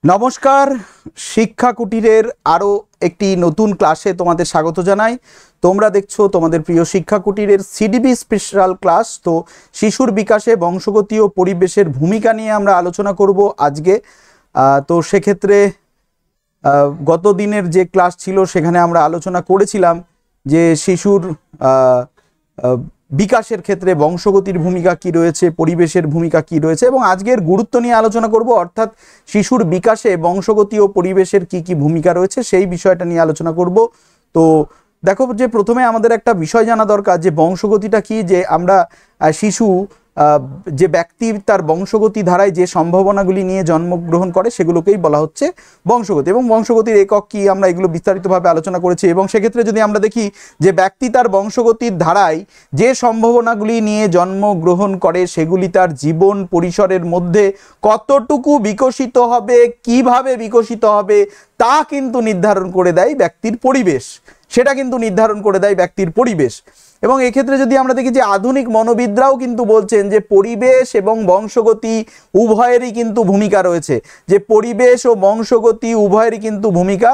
নমস্কার, শিক্ষা কুটিরের আরও একটি নতুন ক্লাসে তোমাদের স্বাগত জানাই। তোমরা দেখছো তোমাদের প্রিয় শিক্ষা কুটিরের সিডিবি স্পেশাল ক্লাস। তো শিশুর বিকাশে বংশগতি ও পরিবেশের ভূমিকা নিয়ে আমরা আলোচনা করব আজকে। তো সেক্ষেত্রে গত দিনের যে ক্লাস ছিল সেখানে আমরা আলোচনা করেছিলাম যে শিশুর বিকাশের ক্ষেত্রে বংশগতির ভূমিকা কি রয়েছে, পরিবেশের ভূমিকা কি রয়েছে, এবং আজকের গুরুত্ব নিয়ে আলোচনা করব, অর্থাৎ শিশুর বিকাশে বংশগতি ও পরিবেশের কি কি ভূমিকা রয়েছে সেই বিষয়টা নিয়ে আলোচনা করব। তো দেখো, যে প্রথমে আমাদের একটা বিষয় জানা দরকার যে বংশগতিটা কি। যে আমরা শিশু যে ব্যক্তি তার বংশগতি ধারায় যে সম্ভাবনাগুলি নিয়ে জন্মগ্রহণ করে সেগুলোকেই বলা হচ্ছে বংশগতি, এবং বংশগতির একক কি আমরা এগুলো বিস্তারিতভাবে আলোচনা করেছি। এবং সেক্ষেত্রে যদি আমরা দেখি যে ব্যক্তি তার বংশগতির ধারায় যে সম্ভাবনাগুলি নিয়ে জন্মগ্রহণ করে সেগুলি তার জীবন পরিসরের মধ্যে কতটুকু বিকশিত হবে, কিভাবে বিকশিত হবে তা কিন্তু নির্ধারণ করে দেয় ব্যক্তির পরিবেশ, সেটা কিন্তু নির্ধারণ করে দেয় ব্যক্তির পরিবেশ। এবং এক্ষেত্রে যদি আমরা দেখি যে আধুনিক মনোবিদরাও কিন্তু বলছেন যে পরিবেশ এবং বংশগতি উভয়েরই কিন্তু ভূমিকা রয়েছে, যে পরিবেশ ও বংশগতি উভয়েরই কিন্তু ভূমিকা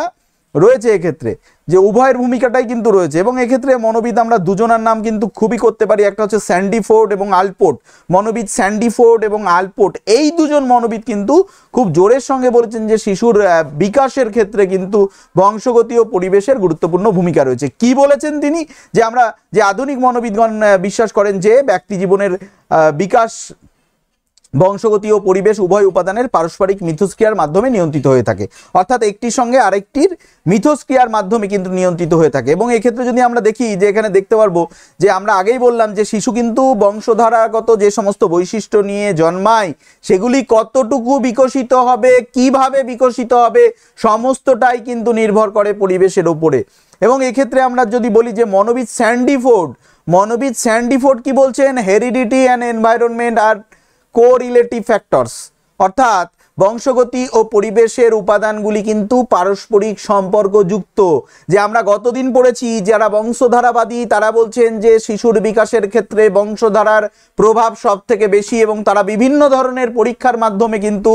রয়েছে এক্ষেত্রে, যে উভয়ের ভূমিকাটাই কিন্তু রয়েছে। এবং এক্ষেত্রে মনোবিদ আমরা দুজনের নাম কিন্তু খুবই করতে পারি, একটা হচ্ছে স্যান্ডিফোর্ড এবং আলপোর্ট। মনোবিদ স্যান্ডিফোর্ড এবং আলপোর্ট, এই দুজন মনোবিদ কিন্তু খুব জোরের সঙ্গে বলেছেন যে শিশুর বিকাশের ক্ষেত্রে কিন্তু বংশগতি ও পরিবেশের গুরুত্বপূর্ণ ভূমিকা রয়েছে। কি বলেছেন তিনি? যে আমরা যে আধুনিক মনোবিদগণ বিশ্বাস করেন যে ব্যক্তি জীবনের বিকাশ বংশগতি ও পরিবেশ উভয় উপাদানের পারস্পরিক মিথস্ক্রিয়ার মাধ্যমে নিয়ন্ত্রিত হয়ে থাকে, অর্থাৎ একটির সঙ্গে আরেকটির মিথস্ক্রিয়ার মাধ্যমে কিন্তু নিয়ন্ত্রিত হয়ে থাকে। এবং এক্ষেত্রে যদি আমরা দেখি যে এখানে দেখতে পারবো যে আমরা আগেই বললাম যে শিশু কিন্তু বংশধারাগত যে সমস্ত বৈশিষ্ট্য নিয়ে জন্মায় সেগুলি কতটুকু বিকশিত হবে, কিভাবে বিকশিত হবে, সমস্তটাই কিন্তু নির্ভর করে পরিবেশের উপরে। এবং এক্ষেত্রে আমরা যদি বলি যে মনোবিদ স্যান্ডিফোর্ড কি বলছেন? Heredity and environment are correlative factors, অর্থাৎ বংশগতি ও পরিবেশের উপাদানগুলি কিন্তু পারস্পরিক সম্পর্কযুক্ত। যে আমরা গতদিন পড়েছি যারা বংশধারাবাদী তারা বলছেন যে শিশুর বিকাশের ক্ষেত্রে বংশধারার প্রভাব সব থেকে বেশি, এবং তারা বিভিন্ন ধরনের পরীক্ষার মাধ্যমে কিন্তু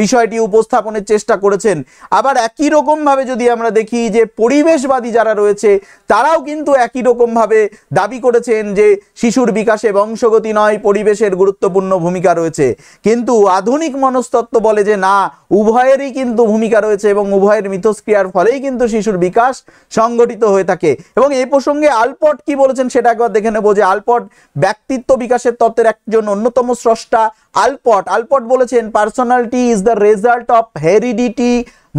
বিষয়টি উপস্থাপনের চেষ্টা করেছেন। আবার একই রকমভাবে যদি আমরা দেখি যে পরিবেশবাদী যারা রয়েছে তারাও কিন্তু একই রকমভাবে দাবি করেছেন যে শিশুর বিকাশে বংশগতি নয়, পরিবেশের গুরুত্বপূর্ণ ভূমিকা রয়েছে। কিন্তু আধুনিক মনস্তত্ত্ব বলে যে না, উভয়েরই কিন্তু ভূমিকা রয়েছে এবং উভয়ের মিথস্ক্রিয়ার ফলেই কিন্তু শিশুর বিকাশ সংগঠিত হয়ে থাকে। এবং এই প্রসঙ্গে আলপট কি বলেছেন সেটা একবার দেখে নেব। যে আলপট ব্যক্তিত্ব বিকাশের তত্ত্বের একজন অন্যতম স্রষ্টা। আলপট বলেছেন personality is the result of heredity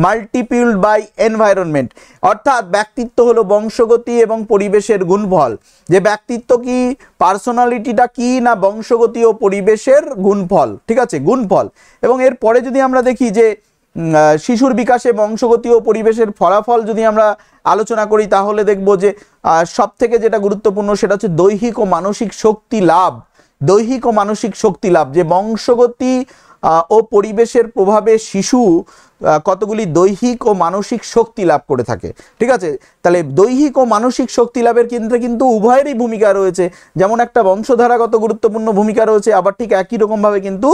multiplied by environment, অর্থাৎ ব্যক্তিত্ব হলো বংশগতি এবং পরিবেশের গুণফল। যে ব্যক্তিত্ব কি, পার্সোনালিটিটা কি না বংশগতি ও পরিবেশের গুণফল, ঠিক আছে, গুণফল। এবং এরপরে যদি আমরা দেখি যে শিশুর বিকাশে বংশগতি ও পরিবেশের ফলাফল যদি আমরা আলোচনা করি তাহলে দেখব যে সব থেকে যেটা গুরুত্বপূর্ণ সেটা হচ্ছে দৈহিক ও মানসিক শক্তি লাভ। যে বংশগতি ও পরিবেশের প্রভাবে শিশু কতগুলি দৈহিক ও মানসিক শক্তি লাভ করে থাকে, ঠিক আছে। তাহলে দৈহিক ও মানসিক শক্তি লাভের ক্ষেত্রে কিন্তু উভয়েরই ভূমিকা রয়েছে। যেমন একটা বংশধারাগত গুরুত্বপূর্ণ ভূমিকা রয়েছে, আবার ঠিক একই রকমভাবে কিন্তু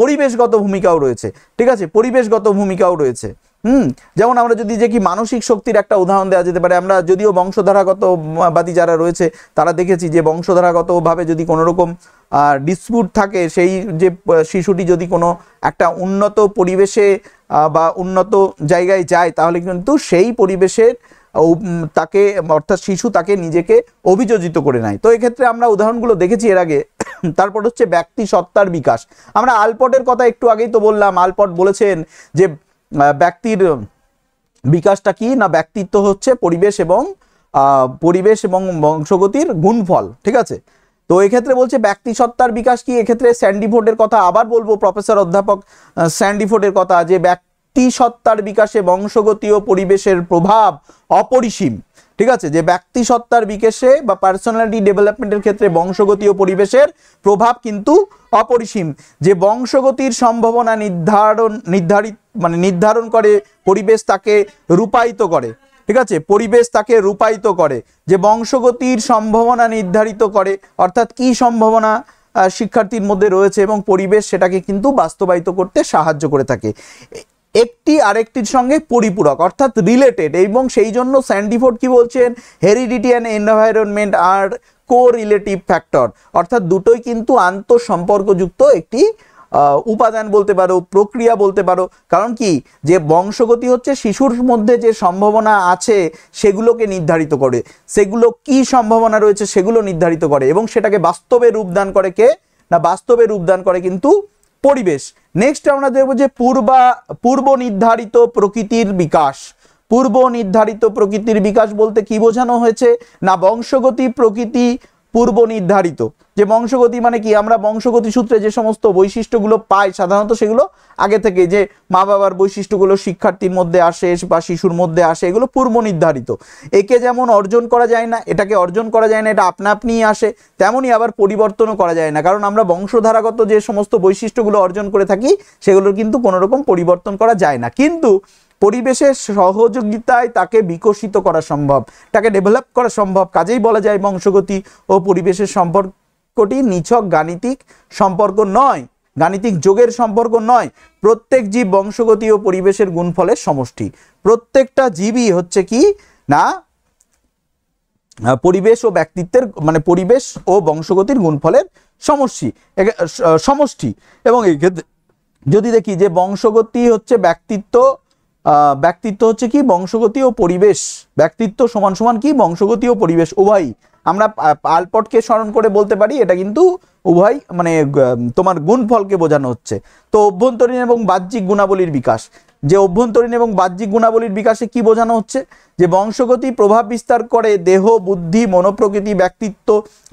পরিবেশগত ভূমিকাও রয়েছে, ঠিক আছে, যেমন আমরা যদি দেখি মানসিক শক্তির একটা উদাহরণ দেওয়া যেতে পারে। আমরা যদিও বংশধারাগতবাদী যারা রয়েছে তারা দেখেছি যে বংশধারাগতভাবে যদি কোনো রকম ডিসপিউট থাকে, সেই যে শিশুটি যদি কোনো একটা উন্নত পরিবেশে বা উন্নত জায়গায় যায় তাহলে কিন্তু সেই পরিবেশের তাকে, অর্থাৎ শিশু তাকে নিজেকে অভিযোজিত করে নেয়। তো এক্ষেত্রে আমরা উদাহরণগুলো দেখেছি এর আগে। তারপর হচ্ছে ব্যক্তি সত্তার বিকাশ। আমরা আলপটের কথা একটু আগেই তো বললাম। আলপট বলেছেন যে ব্যক্তির বিকাশটা কি না, ব্যক্তিত্ব হচ্ছে পরিবেশ এবং বংশগতির গুণফল, ঠিক আছে। তো এক্ষেত্রে বলছে ব্যক্তি সত্তার বিকাশ কি। এক্ষেত্রে স্যান্ডিফোর্ডের কথা আবার বলবো, প্রফেসর অধ্যাপক স্যান্ডিফোর্ডের কথা, যে ব্যক্তি সত্তার বিকাশে বংশগতি ও পরিবেশের প্রভাব অপরিসীম, ঠিক আছে। যে ব্যক্তি সত্তার বিকাশে বা পার্সোনালিটি ডেভেলপমেন্টের ক্ষেত্রে বংশগতি ও পরিবেশের প্রভাব কিন্তু অপরিসীম। যে বংশগতির সম্ভাবনা নির্ধারণ করে পরিবেশ তাকে রূপায়িত করে, ঠিক আছে, পরিবেশ তাকে রূপায়িত করে। যে বংশগতির সম্ভাবনা নির্ধারিত করে, অর্থাৎ কি সম্ভাবনা শিক্ষার্থীর মধ্যে রয়েছে এবং পরিবেশ সেটাকে কিন্তু বাস্তবায়িত করতে সাহায্য করে থাকে। একটি আরেকটির সঙ্গে পরিপূরক অর্থাৎ রিলেটেড, এবং সেই জন্য স্যান্ডিফোর্ড কি বলছেন, heredity and environment are correlative factor, অর্থাৎ দুটোই কিন্তু আন্তঃসম্পর্কযুক্ত একটি উপাদান বলতে পারো, প্রক্রিয়া বলতে পারো। কারণ কি, যে বংশগতি হচ্ছে শিশুর মধ্যে যে সম্ভাবনা আছে সেগুলোকে নির্ধারিত করে, সেগুলো কি সম্ভাবনা রয়েছে সেগুলো নির্ধারিত করে, এবং সেটাকে বাস্তবে রূপদান করে কে না, বাস্তবে রূপদান করে কিন্তু পরিবেশ। নেক্সট আমরা দেখব যে পূর্ব নির্ধারিত প্রকৃতির বিকাশ। পূর্ব নির্ধারিত প্রকৃতির বিকাশ বলতে কি বোঝানো হয়েছে না, বংশগতি প্রকৃতি পূর্ব নির্ধারিত। যে বংশগতি মানে কি, আমরা বংশগতি সূত্রে যে সমস্ত বৈশিষ্ট্যগুলো পাই সাধারণত সেগুলো আগে থেকে, যে মা বাবার বৈশিষ্ট্যগুলো শিক্ষার্থীর মধ্যে আসে বা শিশুর মধ্যে আসে, এগুলো পূর্ব নির্ধারিত। একে যেমন অর্জন করা যায় না, এটাকে অর্জন করা যায় না, এটা আপনা আপনিই আসে, তেমনই আবার পরিবর্তনও করা যায় না, কারণ আমরা বংশধারাগত যে সমস্ত বৈশিষ্ট্যগুলো অর্জন করে থাকি সেগুলোর কিন্তু কোনো রকম পরিবর্তন করা যায় না। কিন্তু পরিবেশের সহযোগিতায় তাকে বিকশিত করা সম্ভব, তাকে ডেভেলপ করা সম্ভব। কাজেই বলা যায় বংশগতি ও পরিবেশের সম্পর্কটি নিছক গাণিতিক সম্পর্ক নয়, গাণিতিক যোগের সম্পর্ক নয়। প্রত্যেক জীব বংশগতি ও পরিবেশের গুণফলের সমষ্টি। প্রত্যেকটা জীবই হচ্ছে কি না, পরিবেশ ও ব্যক্তিত্বের মানে পরিবেশ ও বংশগতির গুণফলের সমষ্টি। এবং এই ক্ষেত্রে যদি দেখি যে বংশগতি হচ্ছে ব্যক্তিত্ব, ব্যক্তিত্ব হচ্ছে কি বংশগতি ও পরিবেশ, ব্যক্তিত্ব সমান সমান কি বংশগতি ও পরিবেশ উভয়ই। আমরা আলপটকে স্মরণ করে বলতে পারি এটা কিন্তু উভয় মানে তোমার গুণফলকে বোঝানো হচ্ছে। তো অভ্যন্তরীণ এবং বাহ্যিক গুণাবলীর বিকাশ, যে অভ্যন্তরীণ এবং বাহ্যিক গুণাবলীর বিকাশে কি বোঝানো হচ্ছে, যে বংশগতি প্রভাব বিস্তার করে দেহ, বুদ্ধি, মনোপ্রকৃতি, ব্যক্তিত্ব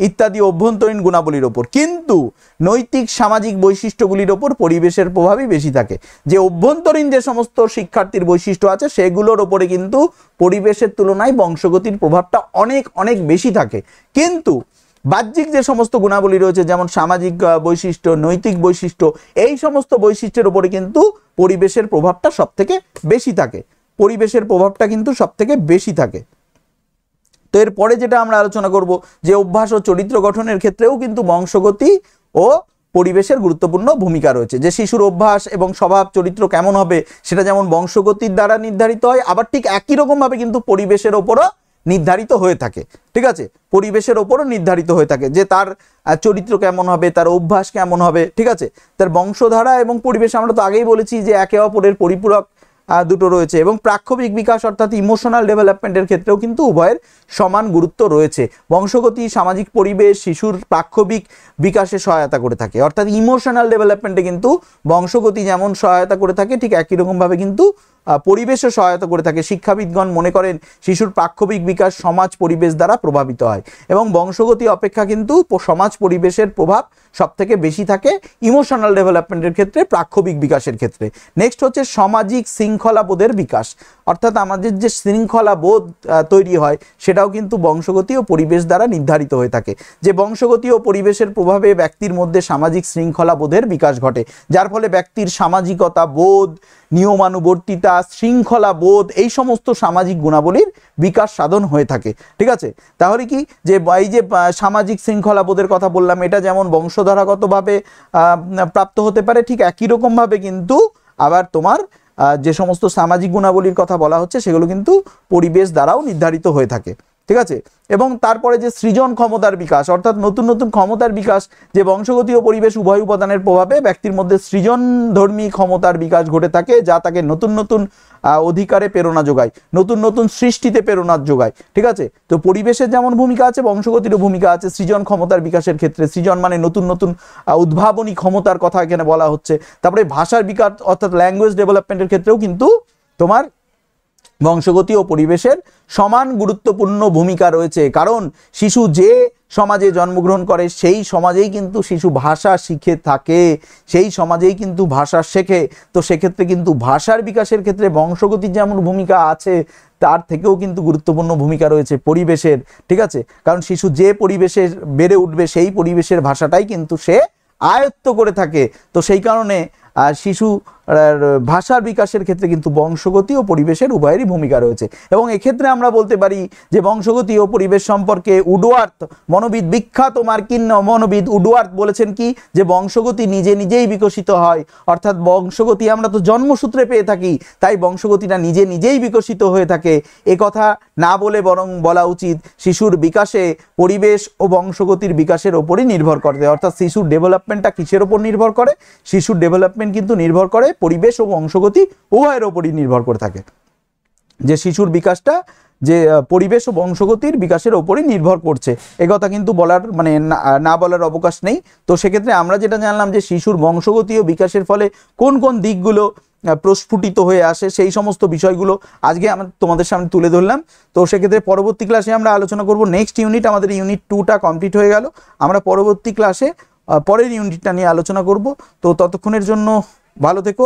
ইত্যাদি অভ্যন্তরীণ গুণাবলীর ওপর, কিন্তু নৈতিক সামাজিক বৈশিষ্ট্যগুলির ওপর পরিবেশের প্রভাবই বেশি থাকে। যে অভ্যন্তরীণ যে সমস্ত শিক্ষার্থীর বৈশিষ্ট্য আছে সেগুলোর ওপরে কিন্তু পরিবেশের তুলনায় বংশগতির প্রভাবটা অনেক অনেক বেশি থাকে। কিন্তু বাহ্যিক যে সমস্ত গুণাবলী রয়েছে যেমন সামাজিক বৈশিষ্ট্য, নৈতিক বৈশিষ্ট্য, এই সমস্ত বৈশিষ্ট্যের উপরে কিন্তু পরিবেশের প্রভাবটা সবথেকে বেশি থাকে, পরিবেশের প্রভাবটা কিন্তু সবথেকে বেশি থাকে। তো এরপরে যেটা আমরা আলোচনা করব যে অভ্যাস ও চরিত্র গঠনের ক্ষেত্রেও কিন্তু বংশগতি ও পরিবেশের গুরুত্বপূর্ণ ভূমিকা রয়েছে। যে শিশুর অভ্যাস এবং স্বভাব চরিত্র কেমন হবে সেটা যেমন বংশগতির দ্বারা নির্ধারিত হয়, আবার ঠিক একই রকমভাবে কিন্তু পরিবেশের ওপরও নির্ধারিত হয়ে থাকে। ঠিক আছে, পরিবেশের ওপরও নির্ধারিত হয়ে থাকে যে তার চরিত্র কেমন হবে, তার অভ্যাস কেমন হবে। ঠিক আছে, তার বংশধারা এবং পরিবেশ আমরা তো আগেই বলেছি যে একে অপরের পরিপূরক দুটো রয়েছে। এবং প্রাক্ষবিক বিকাশ অর্থাৎ ইমোশনাল ডেভেলপমেন্টের ক্ষেত্রেও কিন্তু উভয়ের সমান গুরুত্ব রয়েছে। বংশগতি সামাজিক পরিবেশ শিশুর প্রাক্ষবিক বিকাশে সহায়তা করে থাকে, অর্থাৎ ইমোশনাল ডেভেলপমেন্টে কিন্তু বংশগতি যেমন সহায়তা করে থাকে ঠিক একই রকমভাবে কিন্তু পরিবেশও সহায়তা করে থাকে। শিক্ষাবিদগণ মনে করেন শিশুর প্রাক্ষবিক বিকাশ সমাজ পরিবেশ দ্বারা প্রভাবিত হয় এবং বংশগতি অপেক্ষা কিন্তু সমাজ পরিবেশের প্রভাব সবথেকে বেশি থাকে ইমোশনাল ডেভেলপমেন্টের ক্ষেত্রে, প্রাক্ষবিক বিকাশের ক্ষেত্রে। নেক্সট হচ্ছে সামাজিক শৃঙ্খলাবোধের বিকাশ, অর্থাৎ আমাদের যে শৃঙ্খলা বোধ তৈরি হয় সেটাও কিন্তু বংশগতি ও পরিবেশ দ্বারা নির্ধারিত হয়ে থাকে। যে বংশগতি ও পরিবেশের প্রভাবে ব্যক্তির মধ্যে সামাজিক শৃঙ্খলা বোধের বিকাশ ঘটে, যার ফলে ব্যক্তির সামাজিকতা বোধ, নিয়মানুবর্তিতা, শৃঙ্খলা বোধ এই সমস্ত সামাজিক গুণাবলীর বিকাশ সাধন হয়ে থাকে। ঠিক আছে, তাহলে কি যে এই যে সামাজিক শৃঙ্খলা বোধের কথা বললাম এটা যেমন বংশধারাগতভাবে প্রাপ্ত হতে পারে, ঠিক একই রকমভাবে কিন্তু আবার তোমার যে সমস্ত সামাজিক গুণাবলীর কথা বলা হচ্ছে সেগুলো কিন্তু পরিবেশ দ্বারাও নির্ধারিত হয়ে থাকে। ঠিক আছে, এবং তারপরে যে সৃজন ক্ষমতার বিকাশ অর্থাৎ নতুন নতুন ক্ষমতার বিকাশ, যে বংশগতি ও পরিবেশ উভয় উপাদানের প্রভাবে ব্যক্তির মধ্যে সৃজনধর্মী ক্ষমতার বিকাশ ঘটে থাকে, যা তাকে নতুন নতুন অধিকারে প্রেরণা যোগায়, নতুন নতুন সৃষ্টিতে প্রেরণা যোগায়। ঠিক আছে, তো পরিবেশের যেমন ভূমিকা আছে বংশগতিরও ভূমিকা আছে সৃজন ক্ষমতার বিকাশের ক্ষেত্রে। সৃজন মানে নতুন নতুন উদ্ভাবনী ক্ষমতার কথা এখানে বলা হচ্ছে। তারপরে ভাষার বিকাশ অর্থাৎ ল্যাঙ্গুয়েজ ডেভেলপমেন্টের ক্ষেত্রেও কিন্তু তোমার বংশগতি ও পরিবেশের সমান গুরুত্বপূর্ণ ভূমিকা রয়েছে, কারণ শিশু যে সমাজে জন্মগ্রহণ করে সেই সমাজেই কিন্তু শিশু ভাষা শিখে থাকে, সেই সমাজেই কিন্তু ভাষা শেখে। তো সেক্ষেত্রে কিন্তু ভাষার বিকাশের ক্ষেত্রে বংশগতির যেমন ভূমিকা আছে তার থেকেও কিন্তু গুরুত্বপূর্ণ ভূমিকা রয়েছে পরিবেশের। ঠিক আছে, কারণ শিশু যে পরিবেশে বেড়ে উঠবে সেই পরিবেশের ভাষাটাই কিন্তু সে আয়ত্ত করে থাকে। তো সেই কারণে শিশু ভাষার বিকাশের ক্ষেত্রে কিন্তু বংশগতি ও পরিবেশের উভয়েরই ভূমিকা রয়েছে। এবং এক্ষেত্রে আমরা বলতে পারি যে বংশগতি ও পরিবেশ সম্পর্কে উডওয়ার্থ, মনোবিদ, বিখ্যাত মার্কিন মনোবিদ উডওয়ার্থ বলেছেন কি, যে বংশগতি নিজে নিজেই বিকশিত হয়, অর্থাৎ বংশগতি আমরা তো জন্মসূত্রে পেয়ে থাকি, তাই বংশগতিটা নিজে নিজেই বিকশিত হয়ে থাকে। এ কথা না বলে বরং বলা উচিত শিশুর বিকাশে পরিবেশ ও বংশগতির বিকাশের ওপরই নির্ভর করে। অর্থাৎ শিশুর ডেভেলপমেন্টটা কিসের ওপর নির্ভর করে? শিশুর ডেভেলপমেন্ট কিন্তু নির্ভর করে পরিবেশ ও বংশগতি উভয়ের ওপরই নির্ভর করে থাকে। যে শিশুর বিকাশটা যে পরিবেশ ও বংশগতির বিকাশের ওপরই নির্ভর করছে, এ কথা কিন্তু বলার মানে না বলার অবকাশ নেই। তো সেক্ষেত্রে আমরা যেটা জানলাম যে শিশুর বংশগতি ও বিকাশের ফলে কোন কোন দিকগুলো প্রস্ফুটিত হয়ে আসে, সেই সমস্ত বিষয়গুলো আজকে আমরা তোমাদের সামনে তুলে ধরলাম। তো সেক্ষেত্রে পরবর্তী ক্লাসে আমরা আলোচনা করব নেক্সট ইউনিট। আমাদের ইউনিট 2টা কমপ্লিট হয়ে গেল, আমরা পরবর্তী ক্লাসে পরের ইউনিটটা নিয়ে আলোচনা করব। তো ততক্ষণের জন্য ভালো থেকো,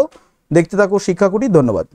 দেখতে থাকো শিক্ষাকুটি। ধন্যবাদ।